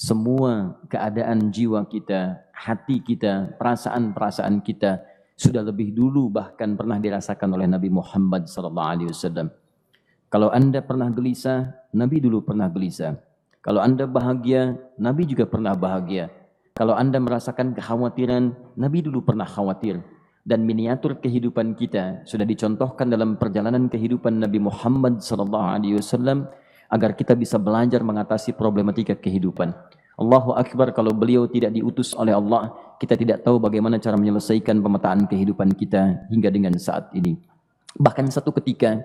semua keadaan jiwa kita, hati kita, perasaan-perasaan kita sudah lebih dulu bahkan pernah dirasakan oleh Nabi Muhammad SAW. Kalau Anda pernah gelisah, Nabi dulu pernah gelisah. Kalau Anda bahagia, Nabi juga pernah bahagia. Kalau Anda merasakan kekhawatiran, Nabi dulu pernah khawatir. Dan miniatur kehidupan kita sudah dicontohkan dalam perjalanan kehidupan Nabi Muhammad SAW agar kita bisa belajar mengatasi problematika kehidupan. Allahu Akbar, kalau beliau tidak diutus oleh Allah, kita tidak tahu bagaimana cara menyelesaikan pemetaan kehidupan kita hingga dengan saat ini. Bahkan satu ketika,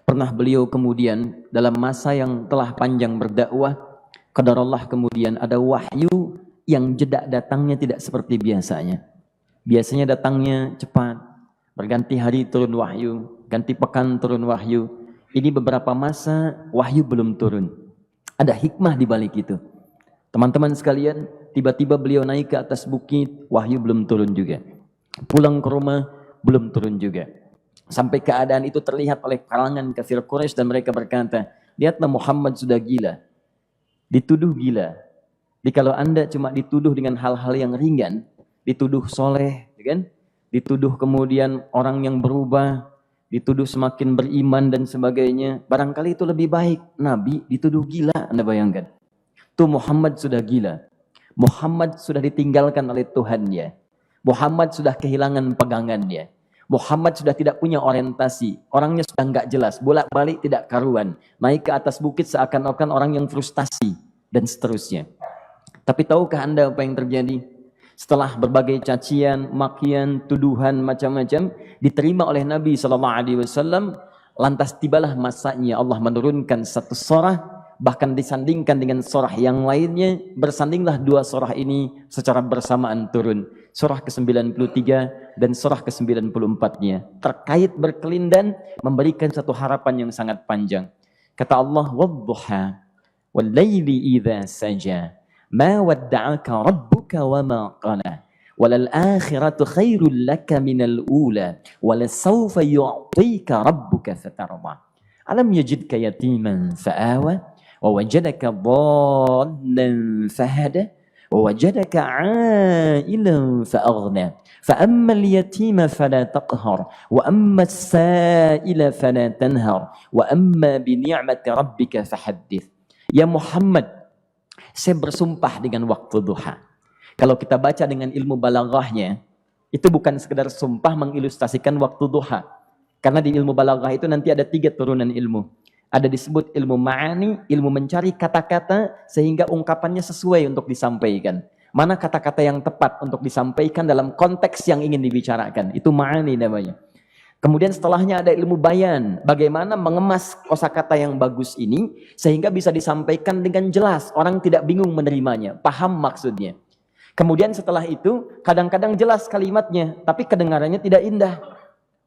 pernah beliau kemudian dalam masa yang telah panjang berdakwah, qadarullah kemudian ada wahyu yang jeda datangnya tidak seperti biasanya. Biasanya datangnya cepat, berganti hari turun wahyu, ganti pekan turun wahyu. Ini beberapa masa wahyu belum turun. Ada hikmah di balik itu. Teman-teman sekalian, tiba-tiba beliau naik ke atas bukit, wahyu belum turun juga. Pulang ke rumah, belum turun juga. Sampai keadaan itu terlihat oleh kalangan kafir Quraisy dan mereka berkata, lihatlah Muhammad sudah gila. Dituduh gila. Jadi kalau Anda cuma dituduh dengan hal-hal yang ringan, dituduh soleh, kan? Dituduh kemudian orang yang berubah, dituduh semakin beriman dan sebagainya, barangkali itu lebih baik. Nabi dituduh gila, Anda bayangkan. Tuh Muhammad sudah gila. Muhammad sudah ditinggalkan oleh Tuhannya. Muhammad sudah kehilangan pegangannya. Muhammad sudah tidak punya orientasi. Orangnya sudah nggak jelas, bolak-balik tidak karuan. Naik ke atas bukit seakan-akan orang yang frustasi dan seterusnya. Tapi tahukah Anda apa yang terjadi? Setelah berbagai cacian, makian, tuduhan macam-macam diterima oleh Nabi SAW, lantas tibalah masanya Allah menurunkan satu surah, bahkan disandingkan dengan surah yang lainnya, bersandinglah dua surah ini secara bersamaan turun. Surah ke-93 dan surah ke-94-nya terkait berkelindan memberikan satu harapan yang sangat panjang. Kata Allah, "Wadduha wal-laili idza saja." Ma wadda'aka rabbuka wa ma qala walal akhiratu khairul laka minal ula walasawfa yu'tika rabbuka fatarda alam yajidka yatiman fa'awa wa wajadaka dhallan fahada wa wajadaka 'ailan fa'aghna fa ammal yatima fala taqhar wa ammas sa'ila fala tanhar wa amma bi ni'mati rabbika fahaddits. Ya Muhammad, saya bersumpah dengan waktu duha. Kalau kita baca dengan ilmu balaghahnya, itu bukan sekedar sumpah mengilustrasikan waktu duha. Karena di ilmu balaghah itu nanti ada 3 turunan ilmu. Ada disebut ilmu ma'ani, ilmu mencari kata-kata sehingga ungkapannya sesuai untuk disampaikan. Mana kata-kata yang tepat untuk disampaikan dalam konteks yang ingin dibicarakan. Itu ma'ani namanya. Kemudian setelahnya ada ilmu bayan, bagaimana mengemas kosakata yang bagus ini sehingga bisa disampaikan dengan jelas, orang tidak bingung menerimanya, paham maksudnya. Kemudian setelah itu kadang-kadang jelas kalimatnya, tapi kedengarannya tidak indah.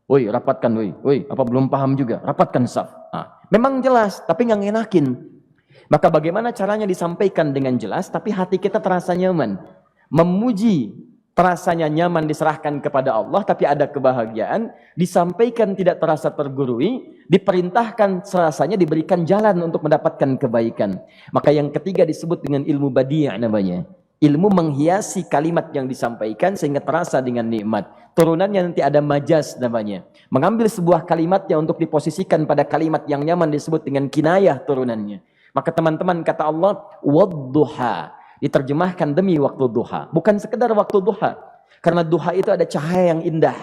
Woi, rapatkan, woi, apa belum paham juga? Rapatkan saf. Nah, memang jelas, tapi nggak ngenakin. Maka bagaimana caranya disampaikan dengan jelas, tapi hati kita terasa nyaman, memuji. Terasanya nyaman diserahkan kepada Allah, tapi ada kebahagiaan, disampaikan tidak terasa tergurui, diperintahkan serasanya diberikan jalan untuk mendapatkan kebaikan. Maka yang ketiga disebut dengan ilmu badi' namanya. Ilmu menghiasi kalimat yang disampaikan sehingga terasa dengan nikmat. Turunannya nanti ada majaz namanya. Mengambil sebuah kalimatnya untuk diposisikan pada kalimat yang nyaman disebut dengan kinayah turunannya. Maka teman-teman kata Allah, wadduha. Diterjemahkan demi waktu duha, bukan sekedar waktu duha, karena duha itu ada cahaya yang indah,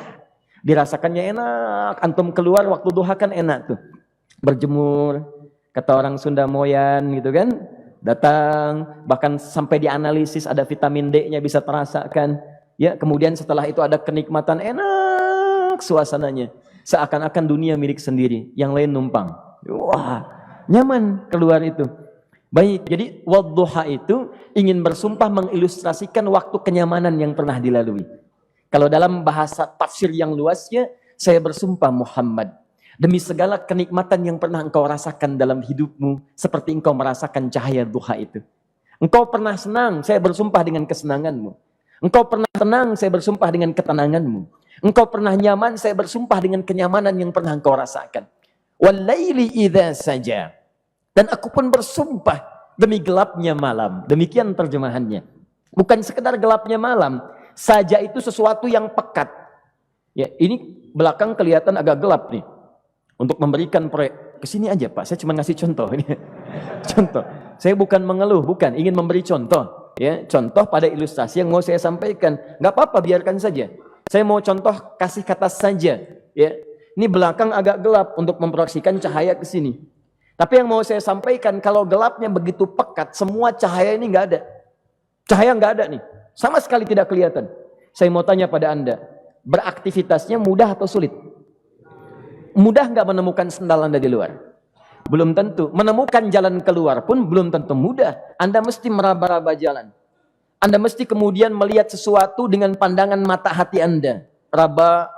dirasakannya enak. Antum keluar waktu duha kan enak tuh, berjemur, kata orang Sunda moyan gitu kan, datang, bahkan sampai dianalisis ada vitamin D-nya bisa terasakan, ya. Kemudian setelah itu ada kenikmatan, enak suasananya, seakan-akan dunia milik sendiri, yang lain numpang. Wah, nyaman keluar itu. Baik, jadi wadduha itu ingin bersumpah mengilustrasikan waktu kenyamanan yang pernah dilalui. Kalau dalam bahasa tafsir yang luasnya, saya bersumpah Muhammad, demi segala kenikmatan yang pernah engkau rasakan dalam hidupmu, seperti engkau merasakan cahaya duha itu. Engkau pernah senang, saya bersumpah dengan kesenanganmu. Engkau pernah tenang, saya bersumpah dengan ketenanganmu. Engkau pernah nyaman, saya bersumpah dengan kenyamanan yang pernah engkau rasakan. Wal laili idza saja. Dan aku pun bersumpah demi gelapnya malam. Demikian terjemahannya. Bukan sekedar gelapnya malam, saja itu sesuatu yang pekat. Ya, ini belakang kelihatan agak gelap nih. Untuk memberikan proyek, kesini aja Pak, saya cuma ngasih contoh ini. Contoh. Saya bukan mengeluh, bukan, ingin memberi contoh. Ya, contoh pada ilustrasi yang mau saya sampaikan. Nggak apa-apa, biarkan saja. Saya mau contoh kasih kata saja. Ya, ini belakang agak gelap untuk memproyeksikan cahaya ke sini. Tapi yang mau saya sampaikan, kalau gelapnya begitu pekat, semua cahaya ini nggak ada. Cahaya nggak ada nih, sama sekali tidak kelihatan. Saya mau tanya pada Anda, beraktivitasnya mudah atau sulit? Mudah nggak menemukan sendal Anda di luar? Belum tentu. Menemukan jalan keluar pun belum tentu mudah. Anda mesti meraba-raba jalan. Anda mesti kemudian melihat sesuatu dengan pandangan mata hati Anda. Raba,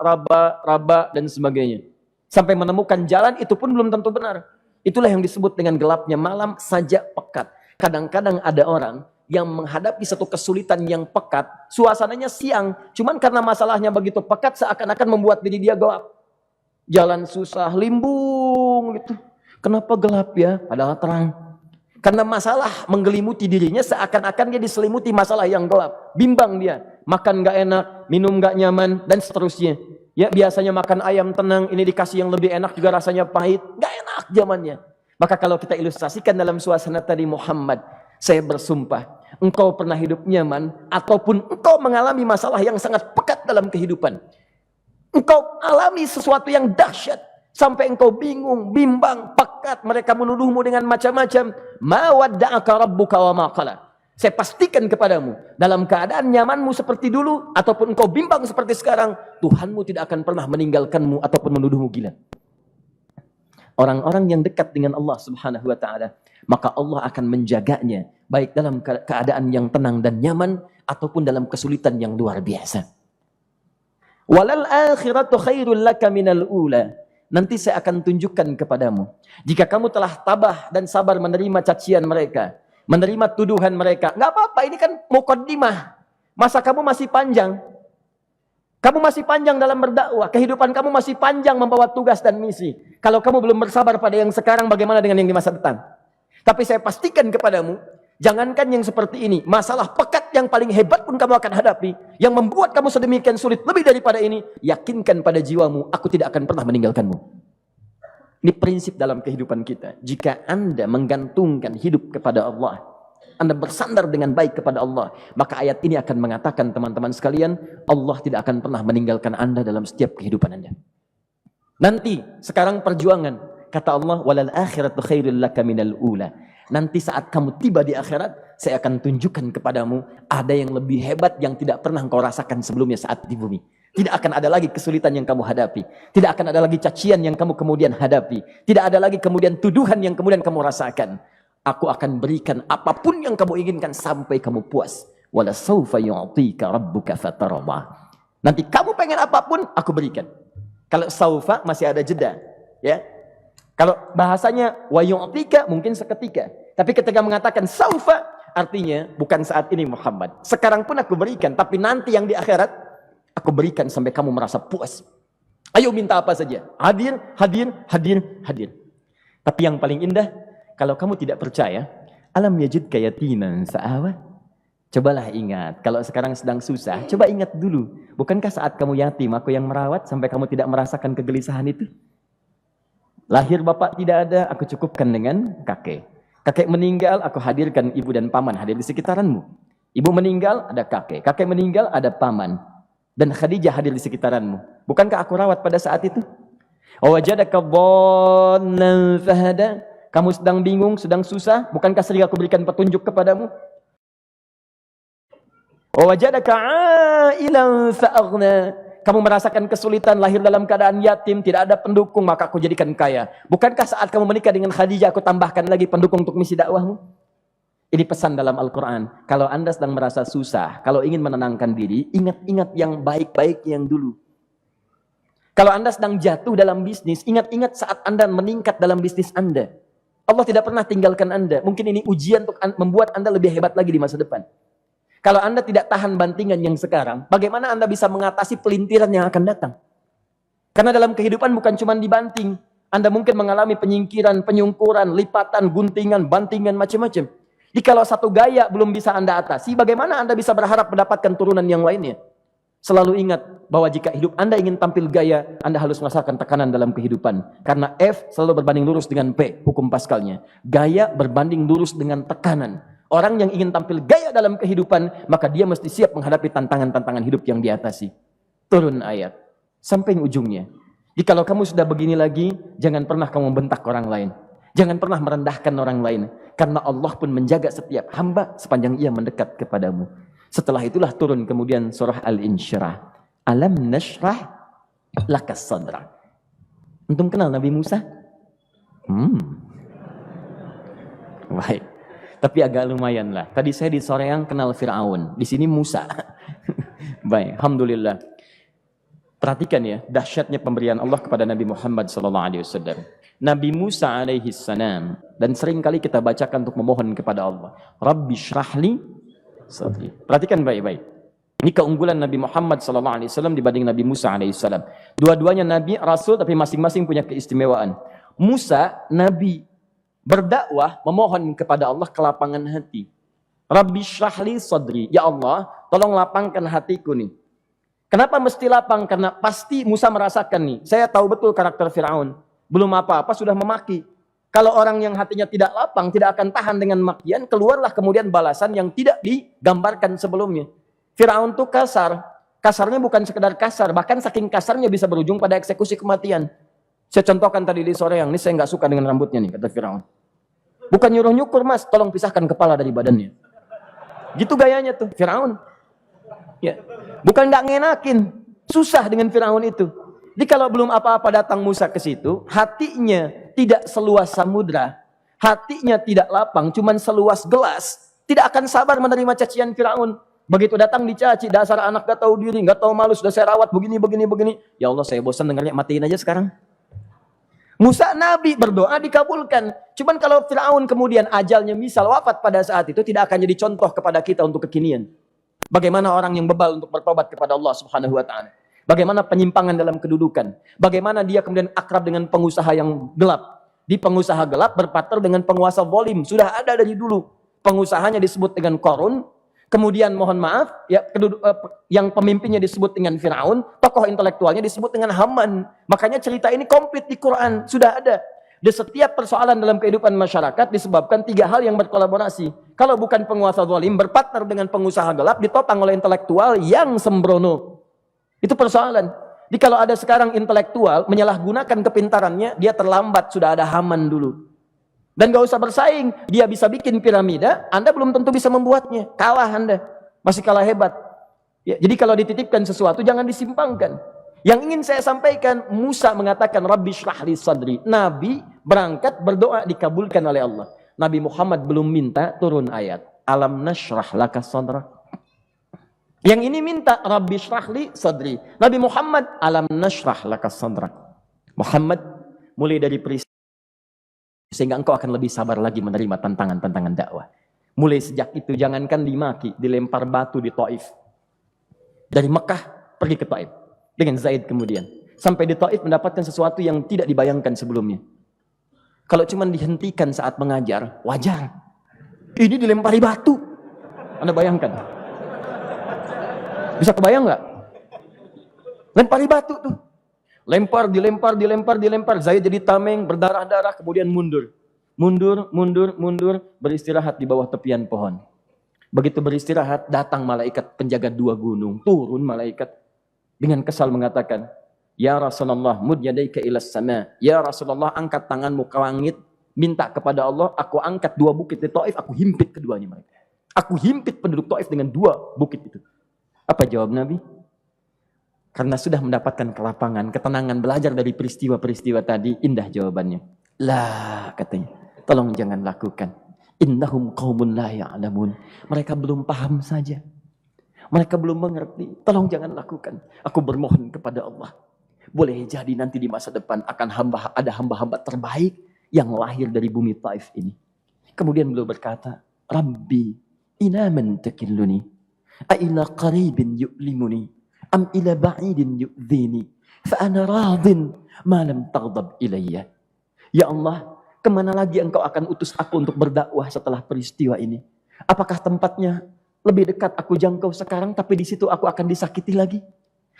dan sebagainya. Sampai menemukan jalan itu pun belum tentu benar. Itulah yang disebut dengan gelapnya malam saja pekat. Kadang-kadang ada orang yang menghadapi satu kesulitan yang pekat. Suasananya siang. Cuman karena masalahnya begitu pekat seakan-akan membuat diri dia gelap. Jalan susah, limbung gitu. Kenapa gelap ya? Padahal terang. Karena masalah menggelimuti dirinya seakan-akan dia diselimuti masalah yang gelap. Bimbang dia. Makan gak enak, minum gak nyaman, dan seterusnya. Ya biasanya makan ayam tenang, ini dikasih yang lebih enak juga rasanya pahit. Gak enak zamannya. Maka kalau kita ilustrasikan dalam suasana tadi Muhammad, saya bersumpah, engkau pernah hidup nyaman, ataupun engkau mengalami masalah yang sangat pekat dalam kehidupan. Engkau alami sesuatu yang dahsyat sampai engkau bingung, bimbang, pekat, mereka menuduhmu dengan macam-macam. Ma wadda'aka rabbuka wa ma qala. Saya pastikan kepadamu, dalam keadaan nyamanmu seperti dulu ataupun engkau bimbang seperti sekarang, Tuhanmu tidak akan pernah meninggalkanmu ataupun menuduhmu gila. Orang-orang yang dekat dengan Allah Subhanahu wa taala, maka Allah akan menjaganya baik dalam keadaan yang tenang dan nyaman ataupun dalam kesulitan yang luar biasa. Walal akhiratu khairul laka minal ula. Nanti saya akan tunjukkan kepadamu. Jika kamu telah tabah dan sabar menerima cacian mereka, menerima tuduhan mereka, nggak apa-apa, ini kan muqaddimah. Masa kamu masih panjang. Kamu masih panjang dalam berdakwah. Kehidupan kamu masih panjang membawa tugas dan misi. Kalau kamu belum bersabar pada yang sekarang, bagaimana dengan yang di masa depan? Tapi saya pastikan kepadamu, jangankan yang seperti ini, masalah pekat yang paling hebat pun kamu akan hadapi, yang membuat kamu sedemikian sulit lebih daripada ini, yakinkan pada jiwamu, aku tidak akan pernah meninggalkanmu. Ini prinsip dalam kehidupan kita. Jika Anda menggantungkan hidup kepada Allah, Anda bersandar dengan baik kepada Allah, maka ayat ini akan mengatakan, teman-teman sekalian, Allah tidak akan pernah meninggalkan Anda dalam setiap kehidupan Anda. Nanti, sekarang perjuangan. Kata Allah, walal akhiratu khairul laka minal ula. Nanti saat kamu tiba di akhirat, saya akan tunjukkan kepadamu ada yang lebih hebat yang tidak pernah engkau rasakan sebelumnya saat di bumi. Tidak akan ada lagi kesulitan yang kamu hadapi. Tidak akan ada lagi cacian yang kamu kemudian hadapi. Tidak ada lagi kemudian tuduhan yang kemudian kamu rasakan. Aku akan berikan apapun yang kamu inginkan sampai kamu puas. Wala sawfa yu'tika rabbuka fatarda. Nanti kamu pengen apapun, aku berikan. Kalau saufa masih ada jeda, ya. Kalau bahasanya wa yu'tika mungkin seketika. Tapi ketika mengatakan saufa, artinya bukan saat ini Muhammad. Sekarang pun aku berikan, tapi nanti yang di akhirat aku berikan sampai kamu merasa puas. Ayo minta apa saja. Hadir, hadir, hadir, hadir. Tapi yang paling indah, kalau kamu tidak percaya, alam yajidka yatiman sa'awa. Cobalah ingat, kalau sekarang sedang susah, coba ingat dulu. Bukankah saat kamu yatim, aku yang merawat sampai kamu tidak merasakan kegelisahan itu? Lahir bapak tidak ada, aku cukupkan dengan kakek. Kakek meninggal, aku hadirkan ibu dan paman hadir di sekitaranmu. Ibu meninggal, ada kakek. Kakek meninggal, ada paman. Dan Khadijah hadir di sekitaranmu. Bukankah aku rawat pada saat itu? Wajadaka dhallan fahada. Kamu sedang bingung, sedang susah. Bukankah sering aku berikan petunjuk kepadamu? Wajadaka ailan fa'aghna. Kamu merasakan kesulitan, lahir dalam keadaan yatim, tidak ada pendukung, maka aku jadikan kaya. Bukankah saat kamu menikah dengan Khadijah, aku tambahkan lagi pendukung untuk misi dakwahmu? Ini pesan dalam Al-Quran. Kalau Anda sedang merasa susah, kalau ingin menenangkan diri, ingat-ingat yang baik-baik yang dulu. Kalau Anda sedang jatuh dalam bisnis, ingat-ingat saat Anda meningkat dalam bisnis Anda. Allah tidak pernah tinggalkan Anda. Mungkin ini ujian untuk membuat Anda lebih hebat lagi di masa depan. Kalau Anda tidak tahan bantingan yang sekarang, bagaimana Anda bisa mengatasi pelintiran yang akan datang? Karena dalam kehidupan bukan cuma dibanting. Anda mungkin mengalami penyingkiran, penyungkuran, lipatan, guntingan, bantingan, macam-macam. Jikalau satu gaya belum bisa Anda atasi, bagaimana Anda bisa berharap mendapatkan turunan yang lainnya? Selalu ingat bahwa jika hidup Anda ingin tampil gaya, Anda harus merasakan tekanan dalam kehidupan. Karena F selalu berbanding lurus dengan P, hukum Pascalnya. Gaya berbanding lurus dengan tekanan. Orang yang ingin tampil gaya dalam kehidupan, maka dia mesti siap menghadapi tantangan-tantangan hidup yang diatasi. Turun ayat. Sampai ujungnya. Jikalau kamu sudah begini lagi, jangan pernah kamu membentak orang lain. Jangan pernah merendahkan orang lain. Karena Allah pun menjaga setiap hamba sepanjang ia mendekat kepadamu. Setelah itulah turun kemudian surah Al-Insyirah. Alam nashrah lakas sadra. Antum kenal Nabi Musa? Baik. Tapi agak lumayan lah. Tadi saya di Soreang kenal Fir'aun. Di sini Musa. Baik, alhamdulillah. Perhatikan ya, dahsyatnya pemberian Allah kepada Nabi Muhammad SAW. Nabi Musa alaihi salam, dan sering kali kita bacakan untuk memohon kepada Allah. Rabbi syrahli sadri. Perhatikan baik-baik. Ini keunggulan Nabi Muhammad SAW dibanding Nabi Musa alaihi salam. Dua-duanya Nabi, Rasul, tapi masing-masing punya keistimewaan. Musa, Nabi, berdakwah, memohon kepada Allah kelapangan hati. Rabbi syrahli sadri. Ya Allah, tolong lapangkan hatiku nih. Kenapa mesti lapang? Karena pasti Musa merasakan nih. Saya tahu betul karakter Fir'aun. Belum apa-apa sudah memaki. Kalau orang yang hatinya tidak lapang, tidak akan tahan dengan makian, keluarlah kemudian balasan yang tidak digambarkan sebelumnya. Fir'aun itu kasar. Kasarnya bukan sekedar kasar, bahkan saking kasarnya bisa berujung pada eksekusi kematian. Saya contohkan tadi di sore yang ini, saya nggak suka dengan rambutnya nih, kata Fir'aun. Bukan nyuruh nyukur mas, tolong pisahkan kepala dari badannya. Gitu gayanya tuh, Fir'aun. Ya. Bukan nggak ngenakin, susah dengan Fir'aun itu. Jadi kalau belum apa-apa datang Musa ke situ, hatinya tidak seluas samudra, hatinya tidak lapang, cuman seluas gelas, tidak akan sabar menerima cacian Fir'aun. Begitu datang dicaci, dasar anak gak tahu diri, gak tahu malu, sudah saya rawat begini. Ya Allah, saya bosan dengarnya, matiin aja sekarang. Musa Nabi berdoa dikabulkan. Cuman kalau Fir'aun kemudian ajalnya misal wafat pada saat itu, tidak akan jadi contoh kepada kita untuk kekinian. Bagaimana orang yang bebal untuk bertobat kepada Allah Subhanahu wa ta'ala. Bagaimana penyimpangan dalam kedudukan. Bagaimana dia kemudian akrab dengan pengusaha yang gelap. Di pengusaha gelap berpartner dengan penguasa zalim. Sudah ada dari dulu. Pengusahanya disebut dengan Qarun. Kemudian mohon maaf, ya, yang pemimpinnya disebut dengan Fir'aun. Tokoh intelektualnya disebut dengan Haman. Makanya cerita ini komplit di Quran. Sudah ada. Di setiap persoalan dalam kehidupan masyarakat disebabkan tiga hal yang berkolaborasi. Kalau bukan penguasa zalim, berpartner dengan pengusaha gelap, ditopang oleh intelektual yang sembrono. Itu persoalan. Jadi kalau ada sekarang intelektual menyalahgunakan kepintarannya, dia terlambat, sudah ada Haman dulu. Dan gak usah bersaing, dia bisa bikin piramida, Anda belum tentu bisa membuatnya. Kalah Anda, masih kalah hebat. Ya, jadi kalau dititipkan sesuatu, jangan disimpangkan. Yang ingin saya sampaikan, Musa mengatakan, Rabbi syrahli sadri. Nabi berangkat berdoa dikabulkan oleh Allah. Nabi Muhammad belum minta turun ayat. Alam nashrah laka sadrak. Yang ini minta Rabbi syrahli sadri. Nabi Muhammad alam nashrah laka sadrak. Muhammad mulai dari peristiwa sehingga engkau akan lebih sabar lagi menerima tantangan-tantangan dakwah. Mulai sejak itu jangankan dimaki, dilempar batu di Taif. Dari Mekah pergi ke Taif dengan Zaid kemudian. Sampai di Taif mendapatkan sesuatu yang tidak dibayangkan sebelumnya. Kalau cuma dihentikan saat mengajar, wajar. Ini dilempari batu. Anda bayangkan? Bisa kebayang nggak? Lempari batu tuh. Lempar, dilempar. Zaid jadi tameng, berdarah-darah, kemudian mundur. Mundur, beristirahat di bawah tepian pohon. Begitu beristirahat, datang malaikat penjaga dua gunung. Turun malaikat dengan kesal mengatakan, Ya Rasulullah, mud yadaika ilas sama. Ya Rasulullah, angkat tanganmu ke langit. Minta kepada Allah, aku angkat dua bukit di Taif, aku himpit keduanya mereka. Aku himpit penduduk Taif dengan dua bukit itu. Apa jawab Nabi? Karena sudah mendapatkan kelapangan, ketenangan, belajar dari peristiwa-peristiwa tadi, indah jawabannya. Lah, katanya, tolong jangan lakukan. Innahum qaumun la ya'lamun. Mereka belum paham saja. Mereka belum mengerti. Tolong jangan lakukan. Aku bermohon kepada Allah. Boleh jadi nanti di masa depan akan ada hamba-hamba terbaik yang lahir dari bumi Taif ini. Kemudian beliau berkata, Rabbi, ina man takilluni, a ila qaribin yu'limuni, am ila ba'idin yu'dhini, fa ana radin ma lam taghdab ilayya. Ya Allah, Kemana lagi engkau akan utus aku untuk berdakwah setelah peristiwa ini? Apakah tempatnya lebih dekat aku jangkau sekarang, tapi di situ aku akan disakiti lagi?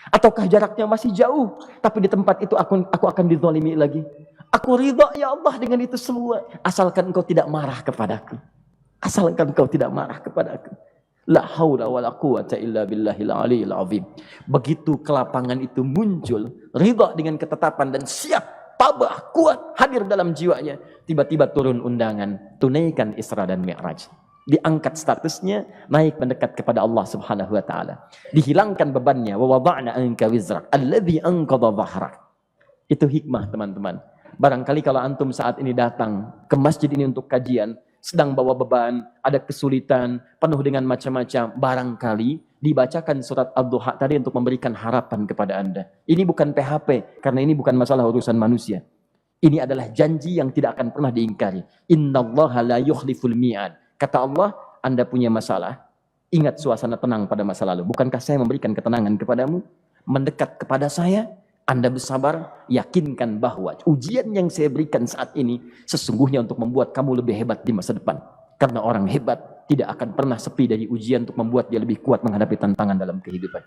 Ataukah jaraknya masih jauh, tapi di tempat itu aku akan dizalimi lagi? Aku ridha ya Allah dengan itu semua, asalkan engkau tidak marah kepadaku. Asalkan engkau tidak marah kepadaku. La haula wala quwata illa billahil aliyil azim. Begitu kelapangan itu muncul, ridha dengan ketetapan dan siap, tabah, kuat, hadir dalam jiwanya. Tiba-tiba turun undangan, tunaikan Isra dan Mi'raj. Diangkat statusnya, naik mendekat kepada Allah Subhanahu wa taala. Dihilangkan bebannya, wa wada'na anka wizrak alladzi anqadha dhahrak. Itu hikmah, teman-teman. Barangkali kalau antum saat ini datang ke masjid ini untuk kajian, sedang bawa beban, ada kesulitan, penuh dengan macam-macam, barangkali dibacakan surat Ad-Duha tadi untuk memberikan harapan kepada Anda. Ini bukan PHP, karena ini bukan masalah urusan manusia. Ini adalah janji yang tidak akan pernah diingkari. Innallaha la yukhliful mi'ad. Kata Allah, Anda punya masalah, ingat suasana tenang pada masa lalu. Bukankah saya memberikan ketenangan kepadamu? Mendekat kepada saya, Anda bersabar, yakinkan bahwa ujian yang saya berikan saat ini sesungguhnya untuk membuat kamu lebih hebat di masa depan. Karena orang hebat tidak akan pernah sepi dari ujian untuk membuat dia lebih kuat menghadapi tantangan dalam kehidupan.